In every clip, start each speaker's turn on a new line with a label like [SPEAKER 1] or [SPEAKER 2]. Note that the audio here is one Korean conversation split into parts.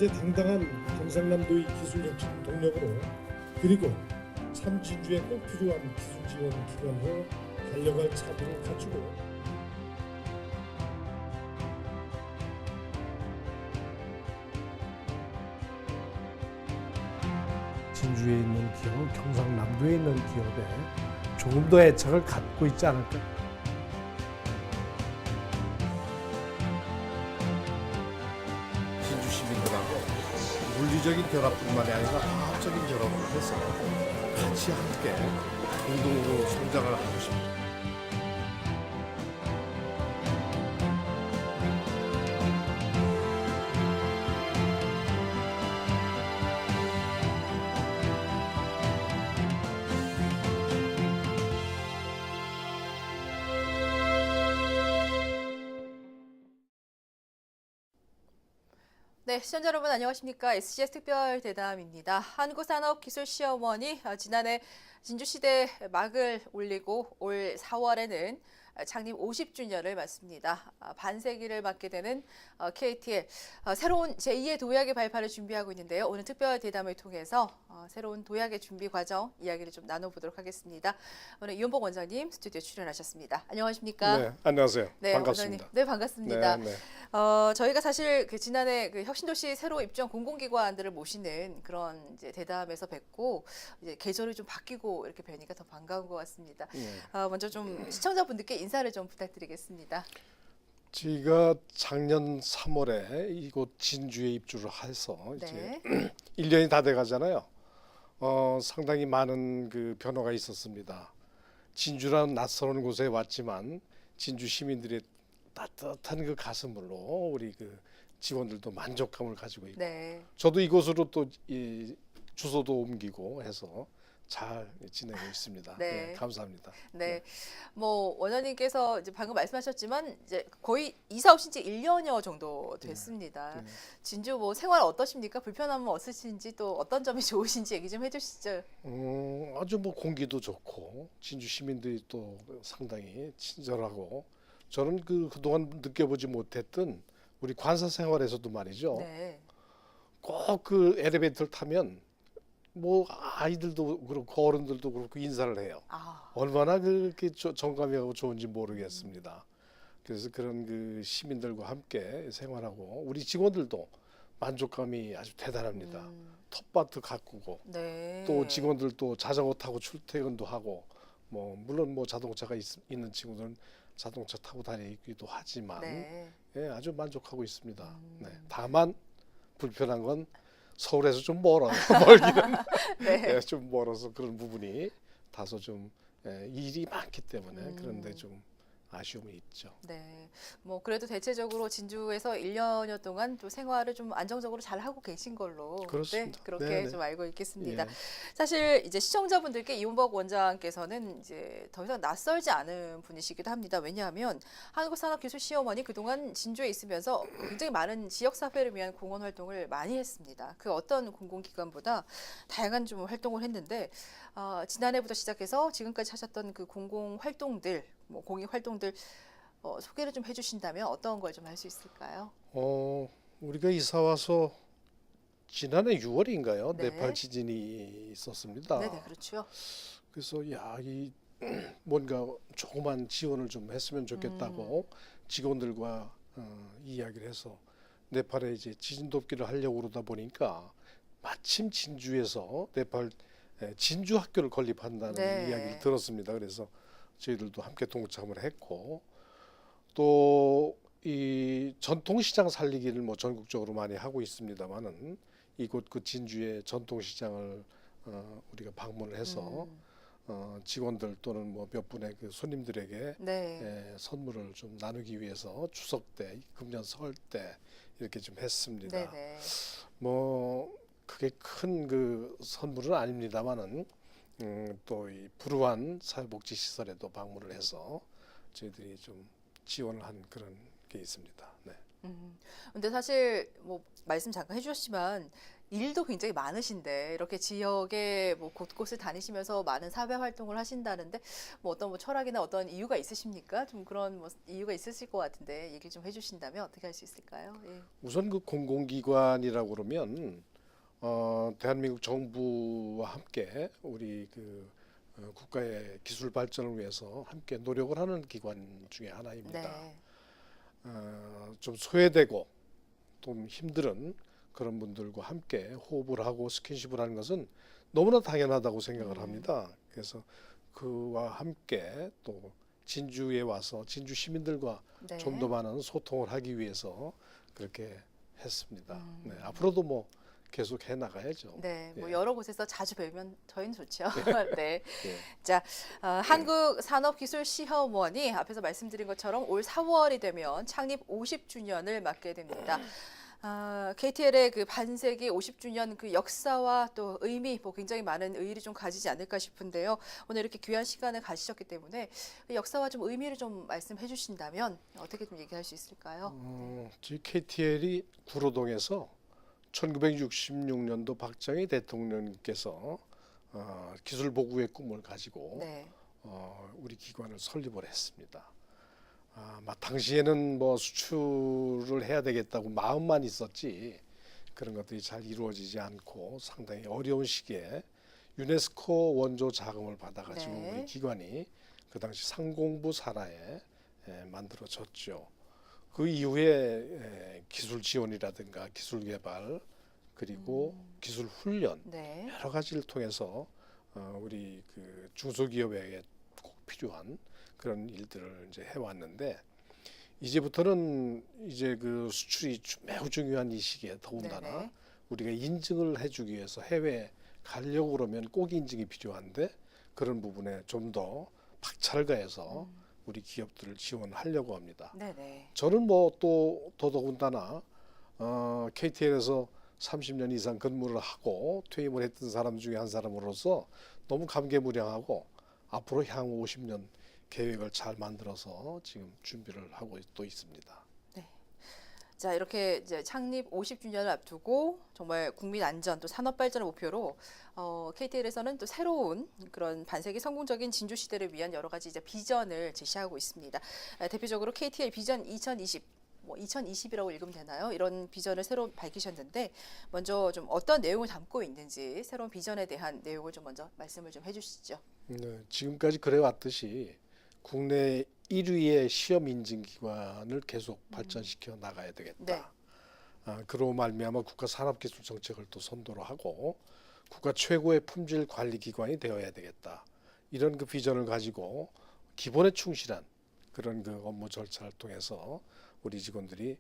[SPEAKER 1] 이제 당당한 경상남도의 기술혁신 동력으로 그리고 참 진주에 꼭 필요한 기술 지원 기관으로 달려갈 차들을 갖추고
[SPEAKER 2] 진주에 있는 기업, 경상남도에 있는 기업에 조금 더 애착을 갖고 있지 않을까.
[SPEAKER 3] 진주 시민들하고 물리적인 결합뿐만이 아니라 화학적인 결합을 해서 같이 함께 공동으로 성장을 하고 싶습니다.
[SPEAKER 4] 네, 시청자 여러분 안녕하십니까? SGS 특별 대담입니다. 한국산업기술시험원이 지난해 진주시대 막을 올리고 올 4월에는 창립 50주년을 맞습니다. 반세기를 맞게 되는 KTL 새로운 제2의 도약의 발판을 준비하고 있는데요. 오늘 특별 대담을 통해서 새로운 도약의 준비 과정 이야기를 좀 나눠보도록 하겠습니다. 오늘 이원복 원장님 스튜디오에 출연하셨습니다. 안녕하십니까?
[SPEAKER 3] 네, 안녕하세요.
[SPEAKER 4] 네,
[SPEAKER 3] 반갑습니다.
[SPEAKER 4] 원장님. 네, 반갑습니다.
[SPEAKER 3] 네, 네.
[SPEAKER 4] 저희가 사실 지난해 혁신도시 새로 입주한 공공기관들을 모시는 그런 이제 대담에서 뵙고 이제 계절이 좀 바뀌고 이렇게 뵈니까 더 반가운 것 같습니다. 먼저 좀 시청자분들께 인사를 좀 부탁드리겠습니다.
[SPEAKER 3] 제가 작년 3월에 이곳 진주에 입주를 해서
[SPEAKER 4] 네.
[SPEAKER 3] 이제 1년이 다 돼가잖아요. 상당히 많은 그 변화가 있었습니다. 진주라는 낯선 곳에 왔지만 진주 시민들의 따뜻한 그 가슴으로 우리 그 직원들도 만족감을 가지고 있고,
[SPEAKER 4] 네.
[SPEAKER 3] 저도 이곳으로 또 이 주소도 옮기고 해서 잘 지내고 있습니다.
[SPEAKER 4] 네.
[SPEAKER 3] 네, 감사합니다.
[SPEAKER 4] 네. 뭐 원장님께서 이제 방금 말씀하셨지만 이제 거의 이사 오신 지 1년여 정도 됐습니다.
[SPEAKER 3] 네.
[SPEAKER 4] 진주 뭐 생활 어떠십니까? 불편함은 없으신지 또 어떤 점이 좋으신지 얘기 좀 해주시죠.
[SPEAKER 3] 아주 뭐 공기도 좋고 진주 시민들이 또 상당히 친절하고, 저는 그동안 느껴보지 못했던 우리 관사 생활에서도 말이죠.
[SPEAKER 4] 네.
[SPEAKER 3] 꼭 그 엘리베이터를 타면 뭐 아이들도 그렇고 어른들도 그렇고 인사를 해요.
[SPEAKER 4] 아,
[SPEAKER 3] 얼마나 그렇게 정감하고 좋은지 모르겠습니다. 그래서 그런 그 시민들과 함께 생활하고 우리 직원들도 만족감이 아주 대단합니다. 텃밭도 가꾸고
[SPEAKER 4] 네.
[SPEAKER 3] 또 직원들도 자전거 타고 출퇴근도 하고, 뭐 물론 뭐 자동차가 있는 친구들은 자동차 타고 다니기도 하지만
[SPEAKER 4] 네.
[SPEAKER 3] 예, 아주 만족하고 있습니다. 네. 다만 불편한 건 서울에서 좀 멀어요. 멀기는
[SPEAKER 4] 네.
[SPEAKER 3] 예, 좀 멀어서 그런 부분이 다소 좀 일이 많기 때문에 그런데 좀 아쉬움이 있죠.
[SPEAKER 4] 네. 뭐 그래도 대체적으로 진주에서 1년여 동안 또 생활을 좀 안정적으로 잘 하고 계신 걸로
[SPEAKER 3] 그렇습니다.
[SPEAKER 4] 네, 그렇게
[SPEAKER 3] 네네.
[SPEAKER 4] 좀 알고 있겠습니다.
[SPEAKER 3] 예.
[SPEAKER 4] 사실 이제 시청자분들께 이원복 원장께서는 이제 더 이상 낯설지 않은 분이시기도 합니다. 왜냐하면 한국산업기술시험원이 그동안 진주에 있으면서 굉장히 많은 지역 사회를 위한 공헌 활동을 많이 했습니다. 그 어떤 공공기관보다 다양한 좀 활동을 했는데 지난해부터 시작해서 지금까지 하셨던 그 공공 활동들, 뭐 공익 활동들 소개를 좀 해주신다면 어떤 걸 좀 할 수 있을까요?
[SPEAKER 3] 우리가 이사 와서 지난해 6월인가요?
[SPEAKER 4] 네.
[SPEAKER 3] 네팔 지진이 있었습니다.
[SPEAKER 4] 네네, 그렇죠.
[SPEAKER 3] 그래서 이 뭔가 조그만 지원을 좀 했으면 좋겠다고 직원들과 이야기를 해서 네팔에 이제 지진 돕기를 하려고 그러다 보니까 마침 진주에서 네팔 진주 학교를 건립한다는
[SPEAKER 4] 네.
[SPEAKER 3] 이야기를 들었습니다. 그래서 저희들도 함께 동참을 했고, 또 이 전통시장 살리기를 뭐 전국적으로 많이 하고 있습니다만은 이곳 그 진주의 전통시장을 우리가 방문을 해서 직원들 또는 뭐 몇 분의 그 손님들에게
[SPEAKER 4] 네.
[SPEAKER 3] 선물을 좀 나누기 위해서 추석 때, 금년 설 때 이렇게 좀 했습니다.
[SPEAKER 4] 네네.
[SPEAKER 3] 뭐 그게 큰 그 선물은 아닙니다만은 또 이 불우한 사회복지 시설에도 방문을 해서 저희들이 좀 지원을 한 그런 게 있습니다. 네.
[SPEAKER 4] 근데 사실 뭐 말씀 잠깐 해주셨지만 일도 굉장히 많으신데 이렇게 지역에 뭐 곳곳을 다니시면서 많은 사회 활동을 하신다는데 뭐 어떤 뭐 철학이나 어떤 이유가 있으십니까? 좀 그런 뭐 이유가 있으실 것 같은데 얘기 좀 해주신다면 어떻게 할 수 있을까요? 예.
[SPEAKER 3] 우선 그 공공기관이라고 그러면 대한민국 정부와 함께 우리 국가의 기술 발전을 위해서 함께 노력을 하는 기관 중에 하나입니다.
[SPEAKER 4] 네.
[SPEAKER 3] 좀 소외되고 좀 힘든 그런 분들과 함께 호흡을 하고 스킨십을 하는 것은 너무나 당연하다고 생각을 합니다. 그래서 그와 함께 또 진주에 와서 진주 시민들과
[SPEAKER 4] 네.
[SPEAKER 3] 좀 더 많은 소통을 하기 위해서 그렇게 했습니다. 네, 앞으로도 뭐 계속 해 나가야죠.
[SPEAKER 4] 네, 뭐
[SPEAKER 3] 예.
[SPEAKER 4] 여러 곳에서 자주 뵈면 저희는 좋죠. 네.
[SPEAKER 3] 예.
[SPEAKER 4] 자, 한국산업기술시험원이 앞에서 말씀드린 것처럼 올 4월이 되면 창립 50주년을 맞게 됩니다. KTL의 그 반세기 50주년 그 역사와 또 의미, 뭐 굉장히 많은 의의를 좀 가지지 않을까 싶은데요. 오늘 이렇게 귀한 시간을 가지셨기 때문에 그 역사와 좀 의미를 좀 말씀해 주신다면 어떻게 좀 얘기할 수 있을까요?
[SPEAKER 3] 저희 KTL이 구로동에서 1966년도 박정희 대통령께서 기술보국의 꿈을 가지고
[SPEAKER 4] 네.
[SPEAKER 3] 우리 기관을 설립을 했습니다. 당시에는 뭐 수출을 해야 되겠다고 마음만 있었지 그런 것들이 잘 이루어지지 않고 상당히 어려운 시기에 유네스코 원조 자금을 받아가지고
[SPEAKER 4] 네.
[SPEAKER 3] 우리 기관이 그 당시 상공부 산하에 만들어졌죠. 그 이후에 기술 지원이라든가 기술 개발 그리고 기술 훈련
[SPEAKER 4] 네.
[SPEAKER 3] 여러 가지를 통해서 우리 그 중소기업에게 꼭 필요한 그런 일들을 이제 해왔는데 이제부터는 이제 그 수출이 매우 중요한 이 시기에 더군다나
[SPEAKER 4] 네네.
[SPEAKER 3] 우리가 인증을 해주기 위해서 해외에 가려고 그러면 꼭 인증이 필요한데 그런 부분에 좀 더 박차를 가해서 우리 기업들을 지원하려고 합니다.
[SPEAKER 4] 네네.
[SPEAKER 3] 저는 뭐 또 더더군다나 KTL에서 30년 이상 근무를 하고 퇴임을 했던 사람 중에 한 사람으로서 너무 감개무량하고 앞으로 향후 50년 계획을 잘 만들어서 지금 준비를 하고 또 있습니다.
[SPEAKER 4] 자, 이렇게 이제 창립 50주년을 앞두고 정말 국민 안전 또 산업 발전을 목표로 KTL에서는 또 새로운 그런 반세기 성공적인 진주 시대를 위한 여러 가지 이제 비전을 제시하고 있습니다. 대표적으로 KTL 비전 2020 뭐 2020이라고 읽으면 되나요? 이런 비전을 새로 밝히셨는데 먼저 좀 어떤 내용을 담고 있는지 새로운 비전에 대한 내용을 좀 먼저 말씀을 좀 해주시죠.
[SPEAKER 3] 네, 지금까지 그래왔듯이 국내 1위의 시험 인증 기관을 계속 발전시켜 나가야 되겠다.
[SPEAKER 4] 네.
[SPEAKER 3] 그로 말미암아 국가 산업기술 정책을 또 선도를 하고 국가 최고의 품질 관리 기관이 되어야 되겠다. 이런 그 비전을 가지고 기본에 충실한 그런 그 업무 절차를 통해서 우리 직원들이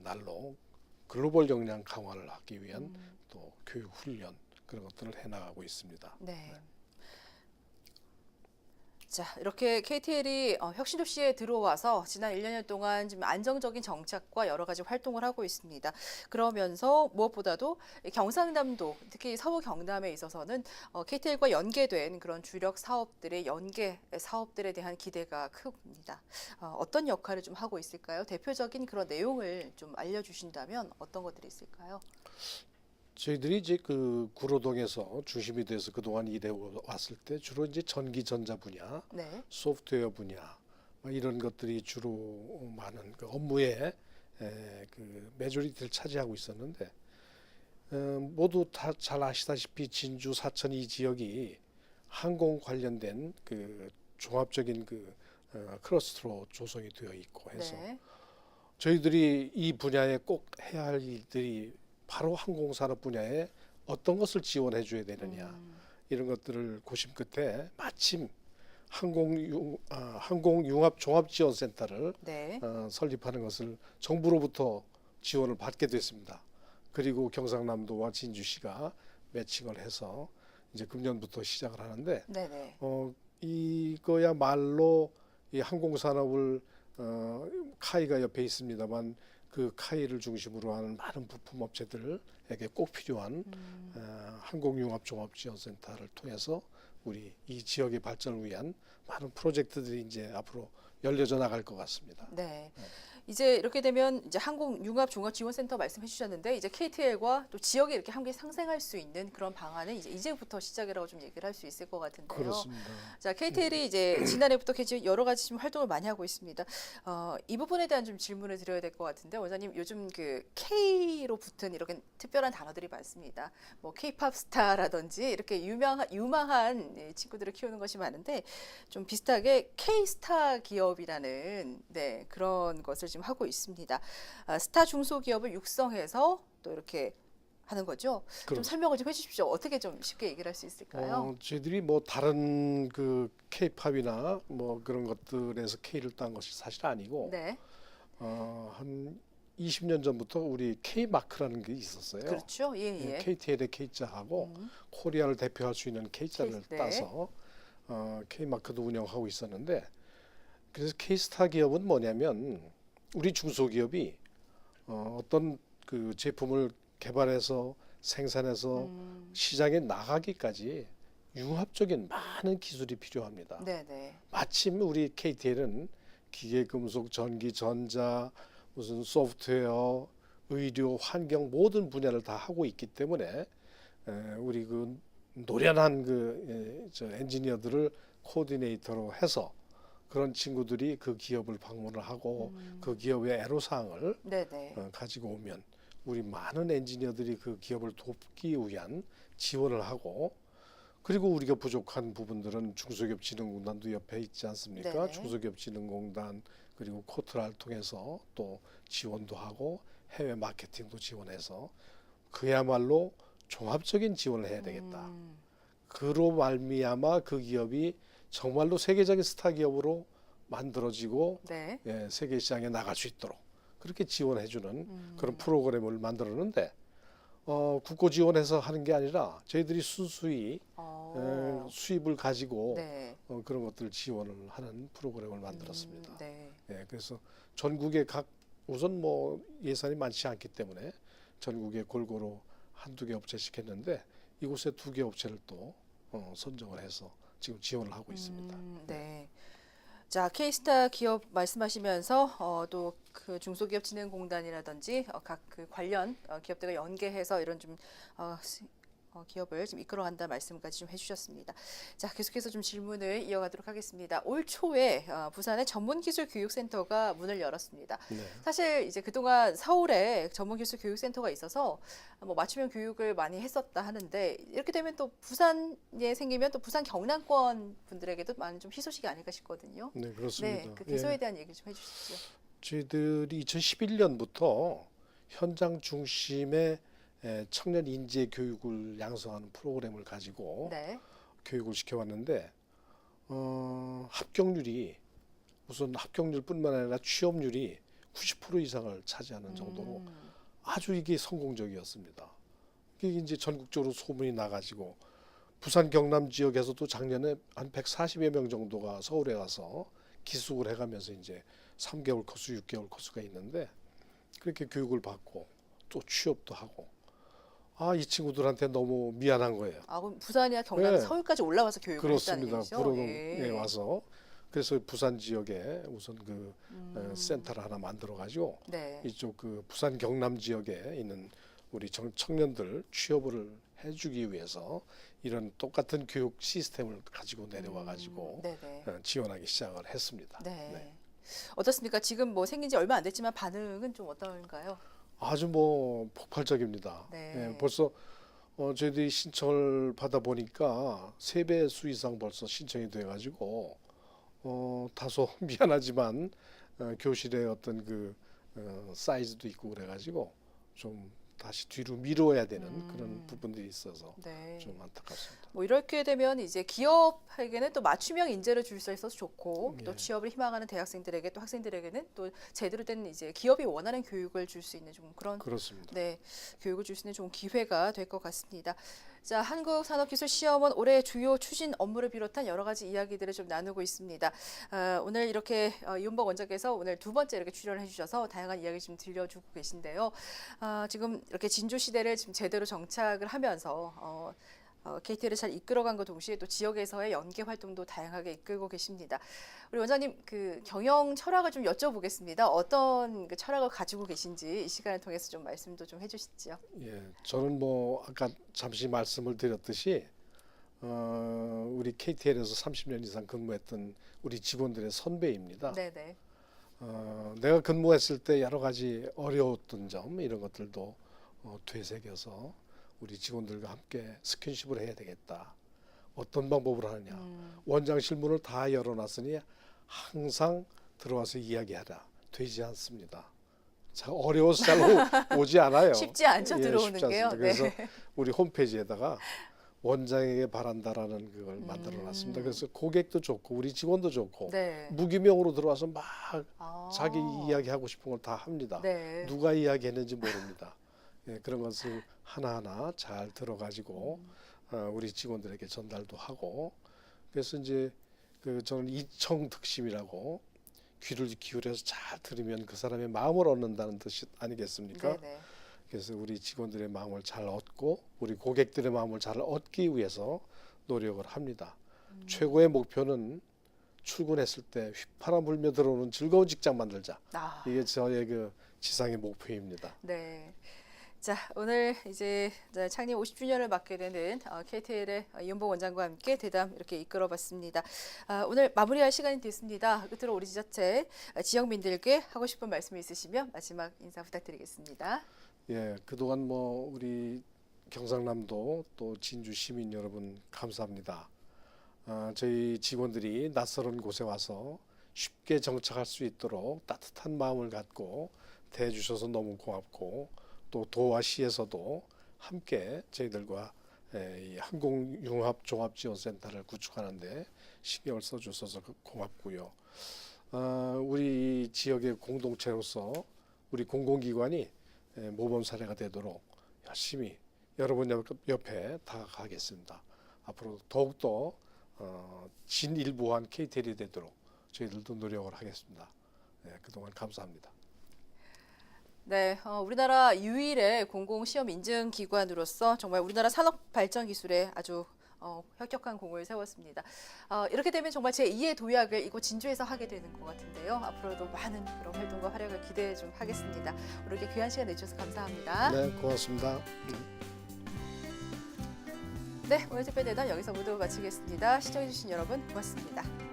[SPEAKER 3] 날로 글로벌 역량 강화를 하기 위한 또 교육 훈련 그런 것들을 해나가고 있습니다.
[SPEAKER 4] 네. 자, 이렇게 KTL이 혁신도시에 들어와서 지난 1년 동안 좀 안정적인 정착과 여러 가지 활동을 하고 있습니다. 그러면서 무엇보다도 경상남도, 특히 서부 경남에 있어서는 KTL과 연계된 그런 주력 사업들의 연계 사업들에 대한 기대가 큽니다. 어떤 역할을 좀 하고 있을까요? 대표적인 그런 내용을 좀 알려주신다면 어떤 것들이 있을까요?
[SPEAKER 3] 저희들이 이제 그 구로동에서 중심이 돼서 그동안 일해 왔을 때 주로 이제 전기 전자 분야,
[SPEAKER 4] 네.
[SPEAKER 3] 소프트웨어 분야 이런 것들이 주로 많은 그 업무에 그 메조리티를 차지하고 있었는데 모두 다 잘 아시다시피 진주 사천 이 지역이 항공 관련된 그 종합적인 그 클러스터로 조성이 되어 있고 해서
[SPEAKER 4] 네.
[SPEAKER 3] 저희들이 이 분야에 꼭 해야 할 일들이 바로 항공산업 분야에 어떤 것을 지원해 줘야 되느냐 이런 것들을 고심 끝에 마침 항공융합종합지원센터를
[SPEAKER 4] 네.
[SPEAKER 3] 설립하는 것을 정부로부터 지원을 받게 됐습니다. 그리고 경상남도와 진주시가 매칭을 해서 이제 금년부터 시작을 하는데
[SPEAKER 4] 네네.
[SPEAKER 3] 이거야말로 이 항공산업을 카이가 옆에 있습니다만 그 카이를 중심으로 하는 많은 부품 업체들에게 꼭 필요한 항공융합종합지원센터를 통해서 우리 이 지역의 발전을 위한 많은 프로젝트들이 이제 앞으로 열려져 나갈 것 같습니다.
[SPEAKER 4] 네. 이제 이렇게 되면 이제 한국융합종합지원센터 말씀해 주셨는데 이제 KTL과 또 지역에 이렇게 함께 상생할 수 있는 그런 방안은 이제부터 시작이라고 좀 얘기를 할 수 있을 것 같은데요.
[SPEAKER 3] 그렇습니다.
[SPEAKER 4] 자, KTL이 이제 지난해부터 여러 가지 지금 활동을 많이 하고 있습니다. 이 부분에 대한 좀 질문을 드려야 될 것 같은데 원장님 요즘 그 K로 붙은 이렇게 특별한 단어들이 많습니다. 뭐 K-팝 스타라든지 이렇게 유망한 친구들을 키우는 것이 많은데 좀 비슷하게 K-스타 기업이라는 그런 것을 지금 하고 있습니다. 스타 중소기업을 육성해서 또 이렇게 하는 거죠. 좀
[SPEAKER 3] 그렇습니다.
[SPEAKER 4] 설명을 좀 해주십시오. 어떻게 좀 쉽게 얘기를 할 수 있을까요?
[SPEAKER 3] 저희들이 뭐 다른 그 K-팝이나 뭐 그런 것들에서 K를 딴 것이 사실 아니고
[SPEAKER 4] 네,
[SPEAKER 3] 한 20년 전부터 우리 K-마크라는 게 있었어요.
[SPEAKER 4] 그렇죠. 예, 예.
[SPEAKER 3] KTL의 K자하고
[SPEAKER 4] 음.
[SPEAKER 3] 코리아를 대표할 수 있는 K자를
[SPEAKER 4] 네.
[SPEAKER 3] 따서 K-마크도 운영하고 있었는데 그래서 K-스타 기업은 뭐냐면 우리 중소기업이 어떤 그 제품을 개발해서 생산해서 시장에 나가기까지 융합적인 많은 기술이 필요합니다.
[SPEAKER 4] 네네.
[SPEAKER 3] 마침 우리 KTL은 기계, 금속, 전기, 전자, 무슨 소프트웨어, 의료, 환경 모든 분야를 다 하고 있기 때문에 우리 그 노련한 저 엔지니어들을 코디네이터로 해서 그런 친구들이 그 기업을 방문을 하고 그 기업의 애로사항을
[SPEAKER 4] 네네.
[SPEAKER 3] 가지고 오면 우리 많은 엔지니어들이 그 기업을 돕기 위한 지원을 하고 그리고 우리가 부족한 부분들은 중소기업진흥공단도 옆에 있지 않습니까?
[SPEAKER 4] 네네.
[SPEAKER 3] 중소기업진흥공단 그리고 코트라를 통해서 또 지원도 하고 해외 마케팅도 지원해서 그야말로 종합적인 지원을 해야 되겠다. 그로 말미암아 그 기업이 정말로 세계적인 스타 기업으로 만들어지고
[SPEAKER 4] 네.
[SPEAKER 3] 세계 시장에 나갈 수 있도록 그렇게 지원해주는 그런 프로그램을 만들었는데 국고 지원해서 하는 게 아니라 저희들이 순수히 수입을 가지고
[SPEAKER 4] 네.
[SPEAKER 3] 그런 것들을 지원을 하는 프로그램을 만들었습니다.
[SPEAKER 4] 네.
[SPEAKER 3] 그래서 전국에 우선 뭐 예산이 많지 않기 때문에 전국에 골고루 한두 개 업체씩 했는데 이곳에 2개 업체를 또 선정을 해서 지금 지원을 하고 있습니다.
[SPEAKER 4] 네. 자, K스타 기업 말씀하시면서 또 그 중소기업진흥공단이라든지 각 그 관련 기업들과 연계해서 이런 좀 기업을 좀 이끌어간다 말씀까지 좀 해주셨습니다. 자, 계속해서 좀 질문을 이어가도록 하겠습니다. 올 초에 부산에 전문기술교육센터가 문을 열었습니다.
[SPEAKER 3] 네.
[SPEAKER 4] 사실 이제 그동안 서울에 전문기술교육센터가 있어서 뭐 맞춤형 교육을 많이 했었다 하는데 이렇게 되면 또 부산에 생기면 또 부산 경남권 분들에게도 많은 좀 희소식이 아닐까 싶거든요.
[SPEAKER 3] 네, 그렇습니다.
[SPEAKER 4] 네, 그 개소에 대한 얘기 좀 해주시죠.
[SPEAKER 3] 저희들이 2011년부터 현장 중심의 청년 인재 교육을 양성하는 프로그램을 가지고
[SPEAKER 4] 네.
[SPEAKER 3] 교육을 시켜왔는데 합격률이 우선 합격률뿐만 아니라 취업률이 90% 이상을 차지하는 정도로 아주 이게 성공적이었습니다. 이게 이제 전국적으로 소문이 나가지고 부산 경남 지역에서도 작년에 한 140여 명 정도가 서울에 가서 기숙을 해가면서 이제 3개월 코스, 6개월 코스가 있는데 그렇게 교육을 받고 또 취업도 하고 이 친구들한테 너무 미안한 거예요.
[SPEAKER 4] 그럼 부산이나 경남,
[SPEAKER 3] 네.
[SPEAKER 4] 서울까지 올라와서 교육을
[SPEAKER 3] 그렇습니다.
[SPEAKER 4] 했다는 얘기죠?
[SPEAKER 3] 부로에 와서 그래서 부산 지역에 우선 그 센터를 하나 만들어 가지고
[SPEAKER 4] 네.
[SPEAKER 3] 이쪽 그 부산 경남 지역에 있는 우리 청년들 취업을 해주기 위해서 이런 똑같은 교육 시스템을 가지고 내려와 가지고
[SPEAKER 4] 네네.
[SPEAKER 3] 지원하기 시작을 했습니다.
[SPEAKER 4] 네.
[SPEAKER 3] 네.
[SPEAKER 4] 어떻습니까? 지금 뭐 생긴 지 얼마 안 됐지만 반응은 좀 어떤가요?
[SPEAKER 3] 아주 뭐 폭발적입니다.
[SPEAKER 4] 네.
[SPEAKER 3] 벌써 저희들이 신청을 받아 보니까 3배 수 이상 벌써 신청이 돼 가지고 다소 미안하지만 교실의 어떤 그 사이즈도 있고 그래 가지고 좀 다시 뒤로 미뤄야 되는 그런 부분들이 있어서
[SPEAKER 4] 네.
[SPEAKER 3] 좀 안타깝습니다.
[SPEAKER 4] 뭐 이렇게 되면 이제 기업에게는 또 맞춤형 인재를 줄 수 있어서 좋고 또
[SPEAKER 3] 예.
[SPEAKER 4] 취업을 희망하는 대학생들에게 또 학생들에게는 또 제대로 된 이제 기업이 원하는 교육을 줄 수 있는 좀 그런
[SPEAKER 3] 그렇습니다.
[SPEAKER 4] 교육을 줄 수 있는 좋은 기회가 될 것 같습니다. 자, 한국산업기술시험원 올해 주요 추진 업무를 비롯한 여러 가지 이야기들을 좀 나누고 있습니다. 오늘 이렇게 이윤복 원장께서 오늘 2번째 이렇게 출연을 해주셔서 다양한 이야기 좀 들려주고 계신데요. 지금 이렇게 진주 시대를 지금 제대로 정착을 하면서 KT를 잘 이끌어간과 동시에 또 지역에서의 연계 활동도 다양하게 이끌고 계십니다. 우리 원장님 그 경영 철학을 좀 여쭤보겠습니다. 어떤 그 철학을 가지고 계신지 이 시간을 통해서 좀 말씀도 좀 해주시죠.
[SPEAKER 3] 예, 저는 뭐 아까 잠시 말씀을 드렸듯이 우리 KTL에서 30년 이상 근무했던 우리 직원들의 선배입니다.
[SPEAKER 4] 네네.
[SPEAKER 3] 내가 근무했을 때 여러 가지 어려웠던 점 이런 것들도 되새겨서 우리 직원들과 함께 스킨십을 해야 되겠다. 어떤 방법으로 하느냐. 원장실 문을 다 열어놨으니 항상 들어와서 이야기하라. 되지 않습니다. 자, 어려워서 잘 오지 않아요.
[SPEAKER 4] 쉽지 않죠,
[SPEAKER 3] 예,
[SPEAKER 4] 들어오는
[SPEAKER 3] 쉽지
[SPEAKER 4] 게요.
[SPEAKER 3] 않습니다. 그래서
[SPEAKER 4] 네.
[SPEAKER 3] 우리 홈페이지에다가 원장에게 바란다라는 그걸 만들어놨습니다. 그래서 고객도 좋고 우리 직원도 좋고
[SPEAKER 4] 네.
[SPEAKER 3] 무기명으로 들어와서 막
[SPEAKER 4] 아.
[SPEAKER 3] 자기 이야기하고 싶은 걸 다 합니다.
[SPEAKER 4] 네.
[SPEAKER 3] 누가 이야기했는지 모릅니다. 예, 그런 것을 하나하나 잘 들어가지고 우리 직원들에게 전달도 하고 그래서 이제 저는 이청득심이라고 귀를 기울여서 잘 들으면 그 사람의 마음을 얻는다는 뜻이 아니겠습니까?
[SPEAKER 4] 네네.
[SPEAKER 3] 그래서 우리 직원들의 마음을 잘 얻고 우리 고객들의 마음을 잘 얻기 위해서 노력을 합니다. 최고의 목표는 출근했을 때 휘파람 불며 들어오는 즐거운 직장 만들자.
[SPEAKER 4] 아.
[SPEAKER 3] 이게 저의 그 지상의 목표입니다.
[SPEAKER 4] 네. 자, 오늘 이제 창립 50주년을 맞게 되는 KTL의 이은복 원장과 함께 대담 이렇게 이끌어봤습니다. 오늘 마무리할 시간이 됐습니다. 끝으로 우리 지자체 지역민들께 하고 싶은 말씀이 있으시면 마지막 인사 부탁드리겠습니다.
[SPEAKER 3] 예, 그동안 뭐 우리 경상남도 또 진주 시민 여러분 감사합니다. 저희 직원들이 낯설은 곳에 와서 쉽게 정착할 수 있도록 따뜻한 마음을 갖고 대해주셔서 너무 고맙고 또 도와 시에서도 함께 저희들과 이 항공융합종합지원센터를 구축하는데 신경을 써주셔서 고맙고요. 우리 지역의 공동체로서 우리 공공기관이 모범 사례가 되도록 열심히 여러분 옆에 다가가겠습니다. 앞으로 더욱더 진일보한 KTL이 되도록 저희들도 노력을 하겠습니다. 네, 그동안 감사합니다.
[SPEAKER 4] 네, 우리나라 유일의 공공시험 인증기관으로서 정말 우리나라 산업 발전 기술에 아주 혁혁한 공을 세웠습니다. 이렇게 되면 정말 제2의 도약을 이곳 진주에서 하게 되는 것 같은데요. 앞으로도 많은 그런 활동과 활약을 기대해 좀 하겠습니다. 오늘 이렇게 귀한 시간 내주셔서 감사합니다.
[SPEAKER 3] 네, 고맙습니다.
[SPEAKER 4] 네, 오늘 특별대담 여기서 모두 마치겠습니다. 시청해주신 여러분 고맙습니다.